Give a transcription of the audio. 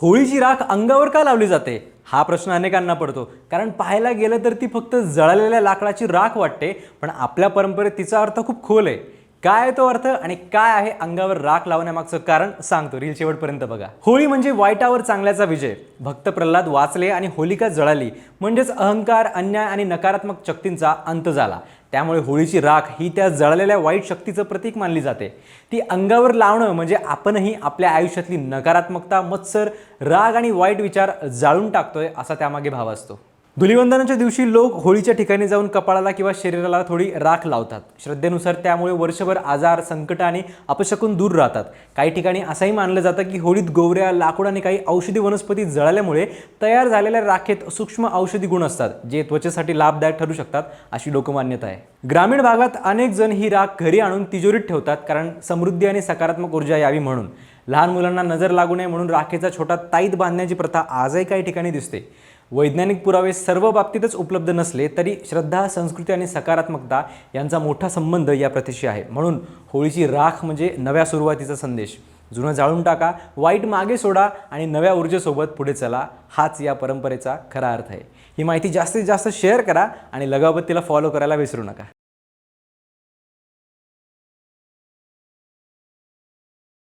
होळीची राख अंगावर का लावली जाते हा प्रश्न अनेकांना पडतो, कारण पाहायला गेलं तर ती फक्त जळलेल्या लाकडाची राख वाटते, पण आपल्या परंपरेत तिचा अर्थ खूप खोल आहे. काय आहे तो अर्थ आणि काय आहे अंगावर राख लावण्यामागचं कारण सांगतो, रील शेवटपर्यंत बघा. होळी म्हणजे वाईटावर चांगल्याचा विजय. भक्त प्रल्हाद वाचले आणि होलिका जळाली, म्हणजेच अहंकार, अन्याय आणि नकारात्मक शक्तींचा अंत झाला. त्यामुळे होळीची राख ही त्या जळलेल्या वाईट शक्तीचं प्रतीक मानली जाते. ती अंगावर लावणं म्हणजे आपणही आपल्या आयुष्यातली नकारात्मकता, मत्सर, राग आणि वाईट विचार जाळून टाकतोय असा त्यामागे भाव असतो. धुलिवंदनाच्या दिवशी लोक होळीच्या ठिकाणी जाऊन कपाळाला किंवा शरीराला थोडी राख लावतात. श्रद्धेनुसार त्यामुळे वर्षभर आजार, संकट आणि अपशकुन दूर राहतात. काही ठिकाणी असंही मानलं जातं की होळीत गोवऱ्या, लाकूड आणि काही औषधी वनस्पती जळाल्यामुळे तयार झालेल्या राखेत सूक्ष्म औषधी गुण असतात, जे त्वचेसाठी लाभदायक ठरू शकतात, अशी लोकमान्यता आहे. ग्रामीण भागात अनेक जण ही राख घरी आणून तिजोरीत ठेवतात, कारण समृद्धी आणि सकारात्मक ऊर्जा यावी म्हणून. लहान मुलांना नजर लागू नये म्हणून राखेचा छोटा ताईत बांधण्याची प्रथा आजही काही ठिकाणी दिसते. वैज्ञानिक पुरावे सर्व बाबतीतच उपलब्ध नसले तरी श्रद्धा, संस्कृती आणि सकारात्मकता यांचा मोठा संबंध या प्रथेशी आहे. म्हणून होळीची राख म्हणजे नव्या सुरुवातीचा संदेश. जुनं जाळून टाका, वाईट मागे सोडा आणि नव्या ऊर्जेसोबत पुढे चला, हाच या परंपरेचा खरा अर्थ आहे. ही माहिती जास्तीत जास्त शेअर करा आणि लगाबत्तीला फॉलो करायला विसरू नका.